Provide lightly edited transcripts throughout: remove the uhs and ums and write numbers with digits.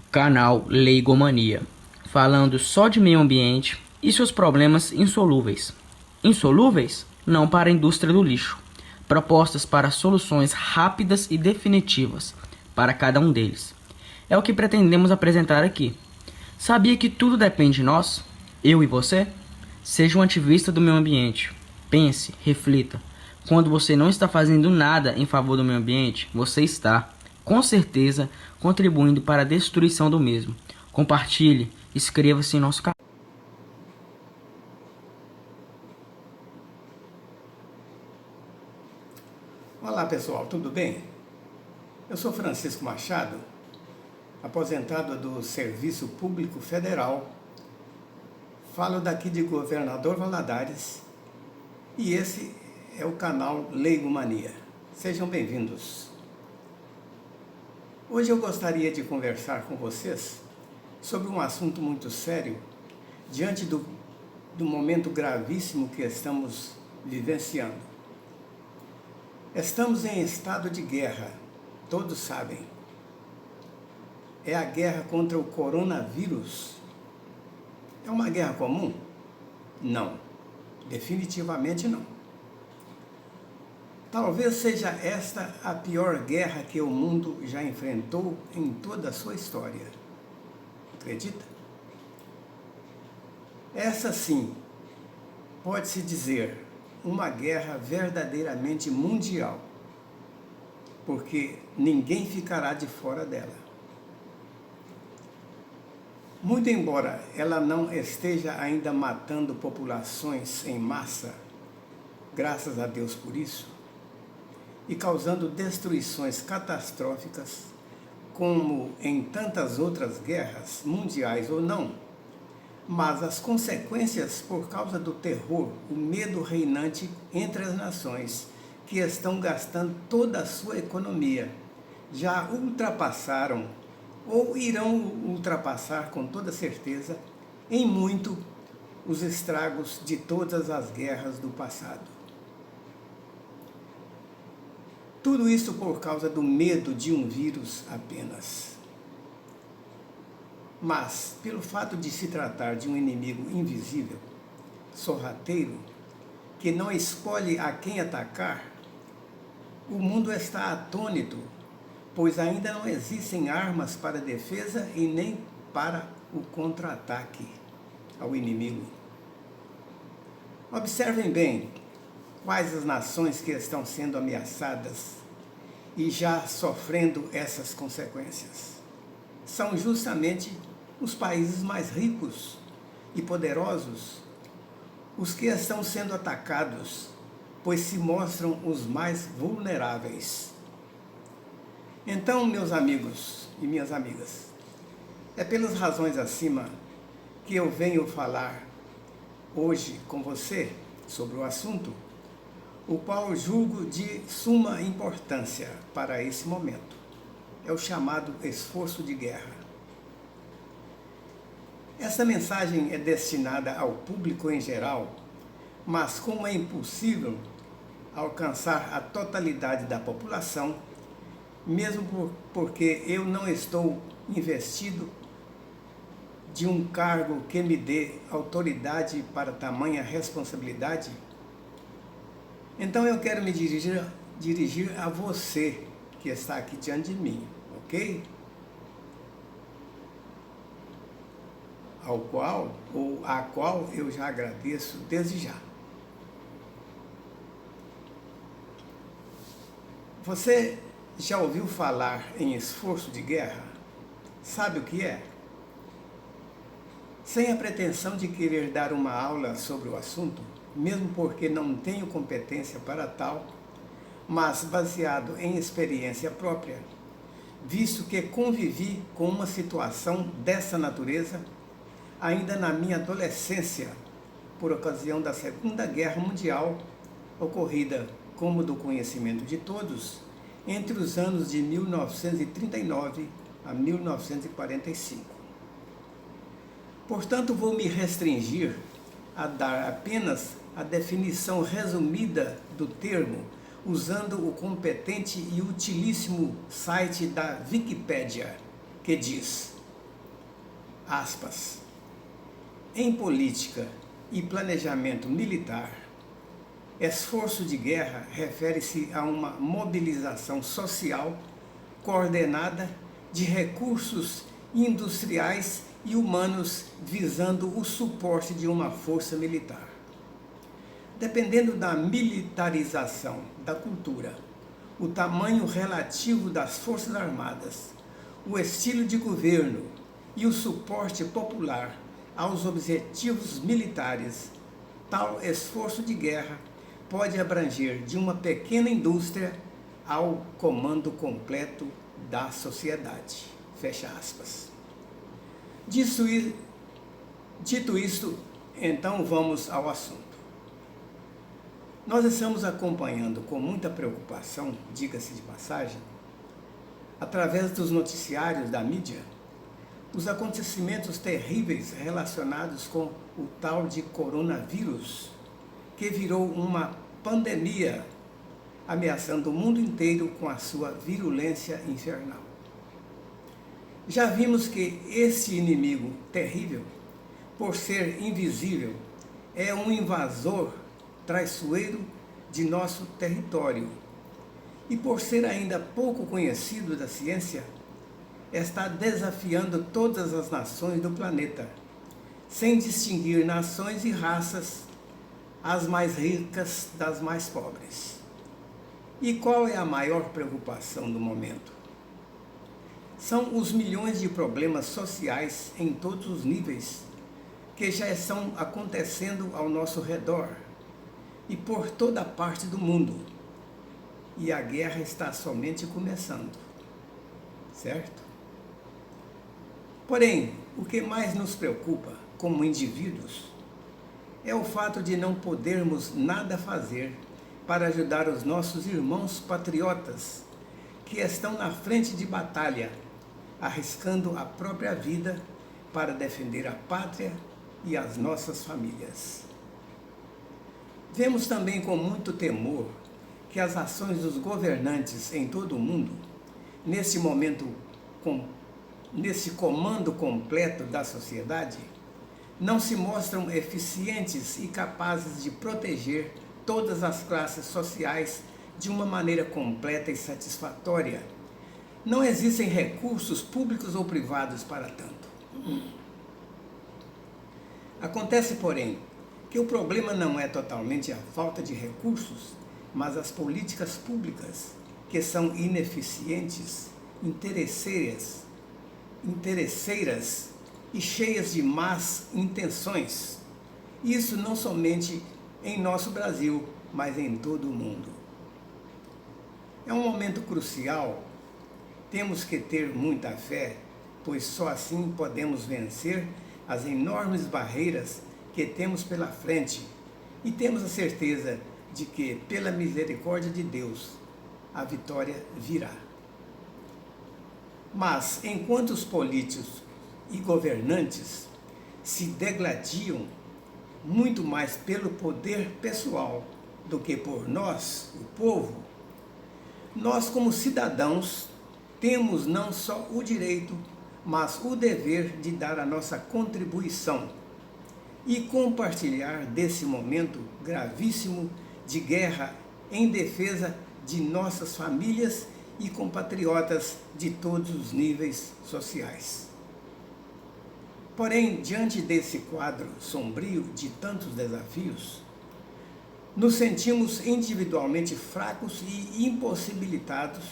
Canal Leigomania, falando só de meio ambiente e seus problemas insolúveis. Insolúveis? Não para a indústria do lixo. Propostas para soluções rápidas e definitivas para cada um deles. É o que pretendemos apresentar aqui. Sabia que tudo depende de nós? Eu e você? Seja um ativista do meio ambiente. Pense, reflita. Quando você não está fazendo nada em favor do meio ambiente, você está, com certeza, contribuindo para a destruição do mesmo. Compartilhe, inscreva-se em nosso canal. Olá pessoal, tudo bem? Eu sou Francisco Machado, aposentado do Serviço Público Federal. Falo daqui de Governador Valadares e esse é o canal Leigomania. Sejam bem-vindos. Hoje eu gostaria de conversar com vocês sobre um assunto muito sério diante do momento gravíssimo que estamos vivenciando. Estamos em estado de guerra, todos sabem. É a guerra contra o coronavírus. É uma guerra comum? Não, definitivamente não. Talvez seja esta a pior guerra que o mundo já enfrentou em toda a sua história. Acredita? Essa sim, pode-se dizer, uma guerra verdadeiramente mundial, porque ninguém ficará de fora dela. Muito embora ela não esteja ainda matando populações em massa, graças a Deus por isso, e causando destruições catastróficas, como em tantas outras guerras, mundiais ou não, mas as consequências por causa do terror, o medo reinante entre as nações, que estão gastando toda a sua economia, já ultrapassaram, ou irão ultrapassar com toda certeza, em muito, os estragos de todas as guerras do passado. Tudo isso por causa do medo de um vírus apenas. Mas, pelo fato de se tratar de um inimigo invisível, sorrateiro, que não escolhe a quem atacar, o mundo está atônito, pois ainda não existem armas para defesa e nem para o contra-ataque ao inimigo. Observem bem quais as nações que estão sendo ameaçadas e já sofrendo essas consequências. São justamente os países mais ricos e poderosos, os que estão sendo atacados, pois se mostram os mais vulneráveis. Então, meus amigos e minhas amigas, é pelas razões acima que eu venho falar hoje com você sobre o assunto, o qual julgo de suma importância para esse momento. É o chamado esforço de guerra. Essa mensagem é destinada ao público em geral, mas como é impossível alcançar a totalidade da população, mesmo porque eu não estou investido de um cargo que me dê autoridade para tamanha responsabilidade, então eu quero me dirigir a você que está aqui diante de mim, ok? Ao qual, ou a qual eu já agradeço desde já. Você já ouviu falar em esforço de guerra? Sabe o que é? Sem a pretensão de querer dar uma aula sobre o assunto, mesmo porque não tenho competência para tal, mas baseado em experiência própria, visto que convivi com uma situação dessa natureza ainda na minha adolescência, por ocasião da Segunda Guerra Mundial, ocorrida, como do conhecimento de todos, entre os anos de 1939 a 1945. Portanto, vou me restringir a dar apenas a definição resumida do termo, usando o competente e utilíssimo site da Wikipédia, que diz: aspas. Em política e planejamento militar, esforço de guerra refere-se a uma mobilização social coordenada de recursos industriais e humanos visando o suporte de uma força militar. Dependendo da militarização da cultura, o tamanho relativo das forças armadas, o estilo de governo e o suporte popular aos objetivos militares, tal esforço de guerra pode abranger de uma pequena indústria ao comando completo da sociedade. Fecha aspas. Dito isto, então vamos ao assunto. Nós estamos acompanhando com muita preocupação, diga-se de passagem, através dos noticiários da mídia, os acontecimentos terríveis relacionados com o tal de coronavírus, que virou uma pandemia, ameaçando o mundo inteiro com a sua virulência infernal. Já vimos que esse inimigo terrível, por ser invisível, é um invasor traiçoeiro de nosso território. E por ser ainda pouco conhecido da ciência, está desafiando todas as nações do planeta, sem distinguir nações e raças, as mais ricas das mais pobres. E qual é a maior preocupação do momento? São os milhões de problemas sociais em todos os níveis que já estão acontecendo ao nosso redor e por toda parte do mundo. E a guerra está somente começando, certo? Porém, o que mais nos preocupa como indivíduos é o fato de não podermos nada fazer para ajudar os nossos irmãos patriotas que estão na frente de batalha, arriscando a própria vida para defender a pátria e as nossas famílias. Vemos também com muito temor que as ações dos governantes em todo o mundo, nesse momento, nesse comando completo da sociedade, não se mostram eficientes e capazes de proteger todas as classes sociais de uma maneira completa e satisfatória. Não existem recursos públicos ou privados para tanto. Acontece, porém, que o problema não é totalmente a falta de recursos, mas as políticas públicas que são ineficientes, interesseiras e cheias de más intenções. Isso não somente em nosso Brasil, mas em todo o mundo. É um momento crucial. Temos que ter muita fé, pois só assim podemos vencer as enormes barreiras que temos pela frente e temos a certeza de que, pela misericórdia de Deus, a vitória virá. Mas, enquanto os políticos e governantes se degladiam muito mais pelo poder pessoal do que por nós, o povo, nós, como cidadãos, temos não só o direito, mas o dever de dar a nossa contribuição e compartilhar desse momento gravíssimo de guerra em defesa de nossas famílias e compatriotas de todos os níveis sociais. Porém, diante desse quadro sombrio de tantos desafios, nos sentimos individualmente fracos e impossibilitados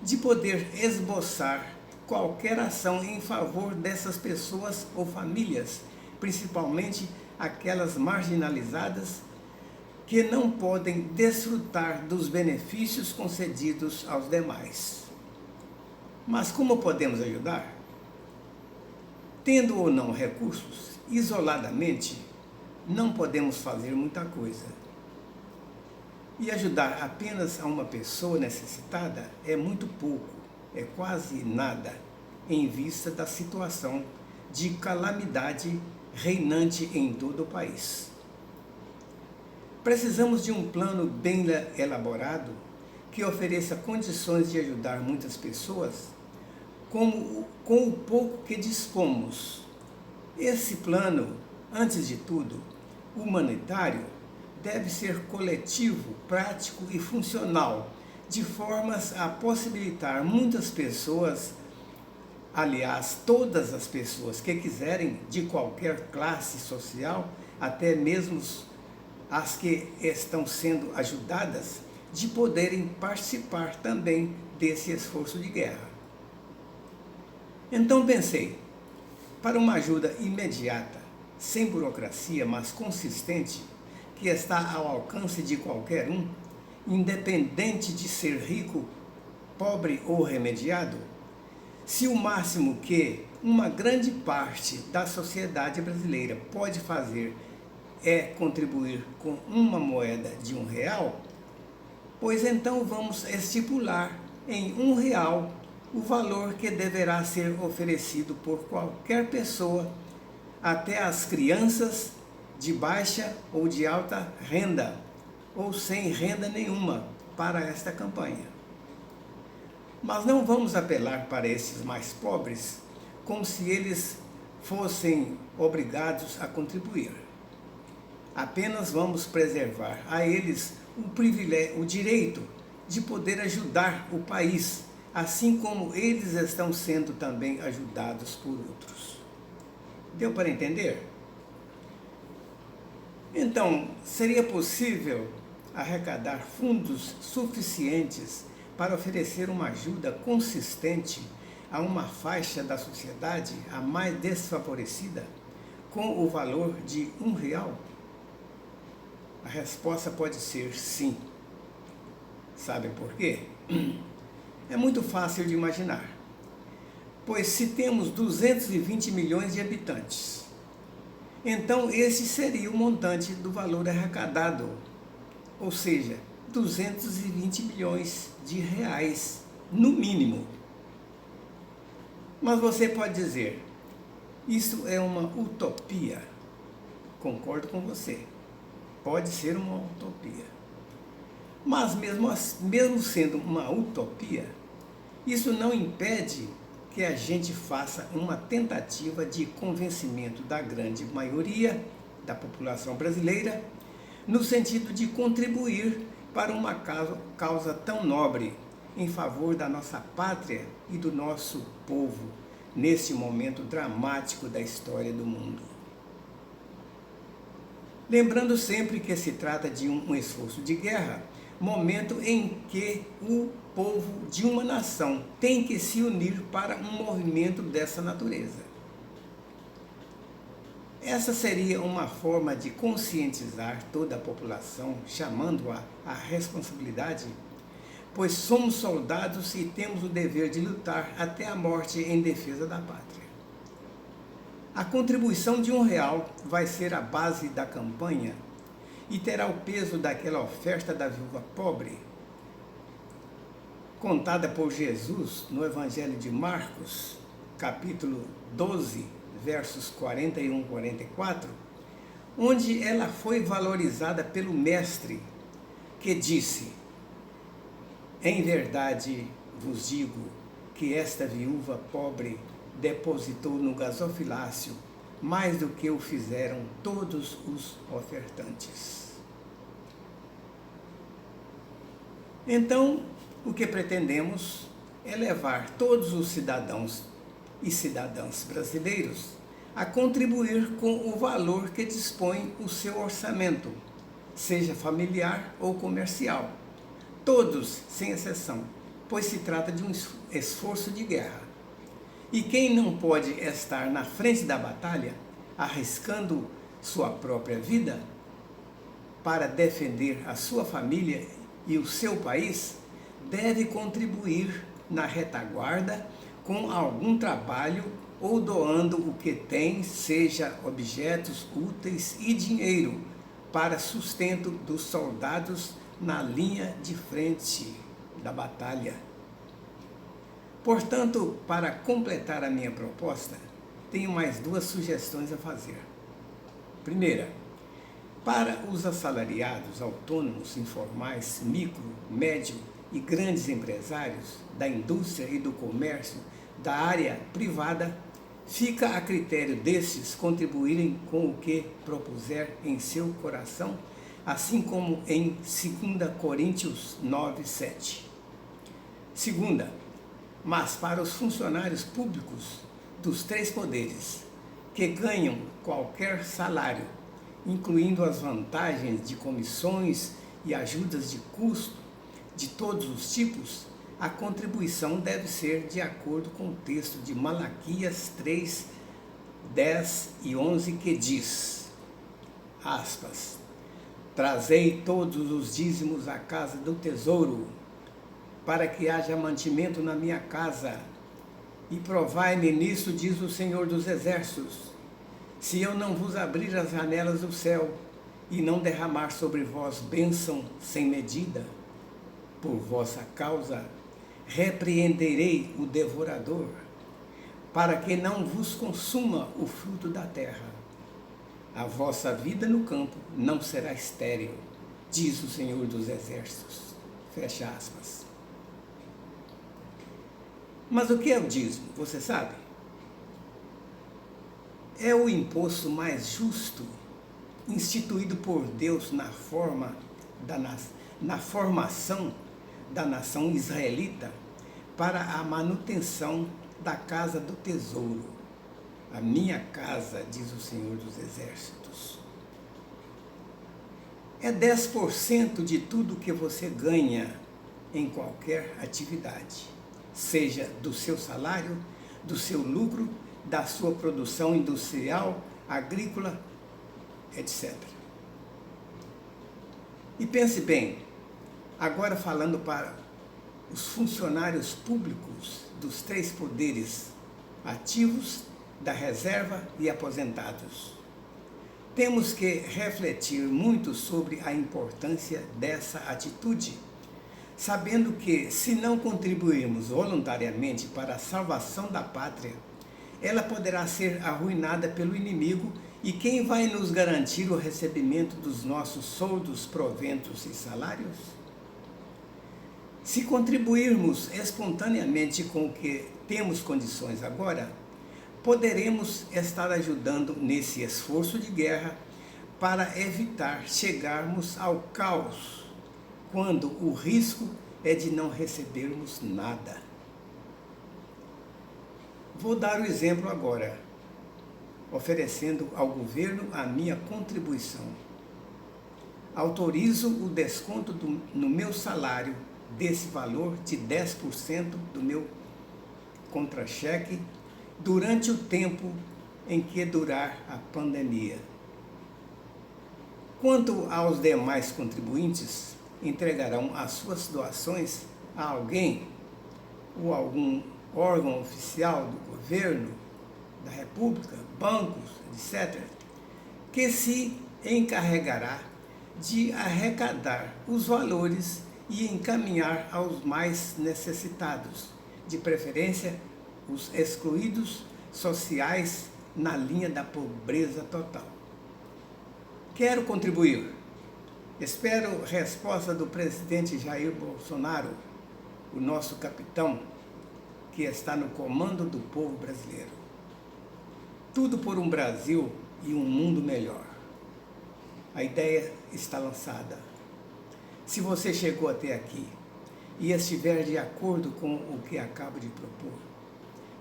de poder esboçar qualquer ação em favor dessas pessoas ou famílias, principalmente aquelas marginalizadas que não podem desfrutar dos benefícios concedidos aos demais. Mas como podemos ajudar? Tendo ou não recursos, isoladamente, não podemos fazer muita coisa. E ajudar apenas a uma pessoa necessitada é muito pouco, é quase nada, em vista da situação de calamidade reinante em todo o país. Precisamos de um plano bem elaborado que ofereça condições de ajudar muitas pessoas com o pouco que dispomos, Esse plano, antes de tudo, humanitário, deve ser coletivo, prático e funcional, de formas a possibilitar muitas pessoas, aliás, todas as pessoas que quiserem, de qualquer classe social, até mesmo as que estão sendo ajudadas, de poderem participar também desse esforço de guerra. Então pensei, para uma ajuda imediata, sem burocracia, mas consistente, que está ao alcance de qualquer um, independente de ser rico, pobre ou remediado, se o máximo que uma grande parte da sociedade brasileira pode fazer é contribuir com uma moeda de R$1, pois então vamos estipular em R$1 o valor que deverá ser oferecido por qualquer pessoa, até as crianças de baixa ou de alta renda, ou sem renda nenhuma, para esta campanha. Mas não vamos apelar para esses mais pobres como se eles fossem obrigados a contribuir. Apenas vamos preservar a eles o direito de poder ajudar o país, assim como eles estão sendo também ajudados por outros. Deu para entender? Então, seria possível arrecadar fundos suficientes para oferecer uma ajuda consistente a uma faixa da sociedade, a mais desfavorecida, com o valor de R$1? A resposta pode ser sim. Sabe por quê? É muito fácil de imaginar. Pois se temos 220 milhões de habitantes, então esse seria o montante do valor arrecadado, ou seja, 220 milhões de reais, no mínimo. Mas você pode dizer, isso é uma utopia. Concordo com você, pode ser uma utopia. Mas mesmo sendo uma utopia, isso não impede que a gente faça uma tentativa de convencimento da grande maioria da população brasileira, no sentido de contribuir para uma causa tão nobre, em favor da nossa pátria e do nosso povo, neste momento dramático da história do mundo. Lembrando sempre que se trata de um esforço de guerra, momento em que o povo de uma nação tem que se unir para um movimento dessa natureza. Essa seria uma forma de conscientizar toda a população, chamando-a à responsabilidade, pois somos soldados e temos o dever de lutar até a morte em defesa da pátria. A contribuição de R$1 vai ser a base da campanha e terá o peso daquela oferta da viúva pobre, contada por Jesus no Evangelho de Marcos, capítulo 12, versos 41 e 44, onde ela foi valorizada pelo Mestre, que disse: em verdade vos digo que esta viúva pobre depositou no gasofilácio mais do que o fizeram todos os ofertantes. Então, o que pretendemos é levar todos os cidadãos e cidadãs brasileiros a contribuir com o valor que dispõe o seu orçamento, seja familiar ou comercial. Todos, sem exceção, pois se trata de um esforço de guerra. E quem não pode estar na frente da batalha, arriscando sua própria vida para defender a sua família e o seu país, deve contribuir na retaguarda com algum trabalho ou doando o que tem, seja objetos úteis e dinheiro, para sustento dos soldados na linha de frente da batalha. Portanto, para completar a minha proposta, tenho mais 2 sugestões a fazer. Primeira, para os assalariados, autônomos, informais, micro, médio e grandes empresários da indústria e do comércio da área privada, Fica a critério destes contribuírem com o que propuser em seu coração, assim como em 2 Coríntios 9, 7. Segunda, mas para os funcionários públicos dos três poderes, que ganham qualquer salário, incluindo as vantagens de comissões e ajudas de custo de todos os tipos, a contribuição deve ser de acordo com o texto de Malaquias 3, 10 e 11, que diz, aspas, trazei todos os dízimos à casa do tesouro, para que haja mantimento na minha casa, e provai-me nisso, diz o Senhor dos Exércitos, se eu não vos abrir as janelas do céu, e não derramar sobre vós bênção sem medida, por vossa causa, repreenderei o devorador, para que não vos consuma o fruto da terra. A vossa vida no campo não será estéril, diz o Senhor dos Exércitos. Fecha aspas. Mas o que é o dízimo? Você sabe? É o imposto mais justo instituído por Deus na formação da nação israelita para a manutenção da casa do tesouro. A minha casa, diz o Senhor dos Exércitos. É 10% de tudo que você ganha em qualquer atividade, seja do seu salário, do seu lucro, da sua produção industrial, agrícola, etc. E pense bem, agora falando para os funcionários públicos dos três poderes, ativos, da reserva e aposentados. Temos que refletir muito sobre a importância dessa atitude, sabendo que, se não contribuirmos voluntariamente para a salvação da pátria, ela poderá ser arruinada pelo inimigo, e quem vai nos garantir o recebimento dos nossos soldos, proventos e salários? Se contribuirmos espontaneamente com o que temos condições agora, poderemos estar ajudando nesse esforço de guerra para evitar chegarmos ao caos, quando o risco é de não recebermos nada. Vou dar o exemplo agora, oferecendo ao governo a minha contribuição. Autorizo o desconto no meu salário desse valor de 10% do meu contra-cheque durante o tempo em que durar a pandemia. Quanto aos demais contribuintes, entregarão as suas doações a alguém ou algum órgão oficial do governo, da República, bancos, etc., que se encarregará de arrecadar os valores e encaminhar aos mais necessitados, de preferência os excluídos sociais na linha da pobreza total. Quero contribuir. Espero resposta do presidente Jair Bolsonaro, o nosso capitão, que está no comando do povo brasileiro. Tudo por um Brasil e um mundo melhor. A ideia está lançada. Se você chegou até aqui e estiver de acordo com o que acabo de propor,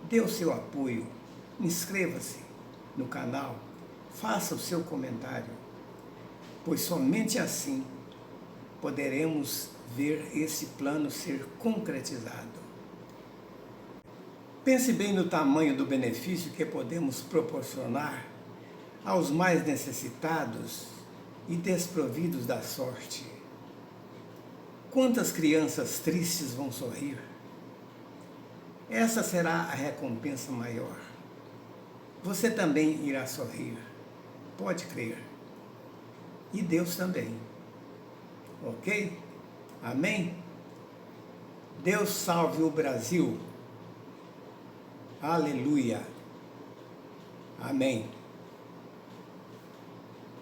dê o seu apoio, inscreva-se no canal, faça o seu comentário, pois somente assim poderemos ver esse plano ser concretizado. Pense bem no tamanho do benefício que podemos proporcionar aos mais necessitados e desprovidos da sorte. Quantas crianças tristes vão sorrir? Essa será a recompensa maior. Você também irá sorrir, pode crer. E Deus também. Ok? Amém? Deus salve o Brasil. Aleluia. Amém.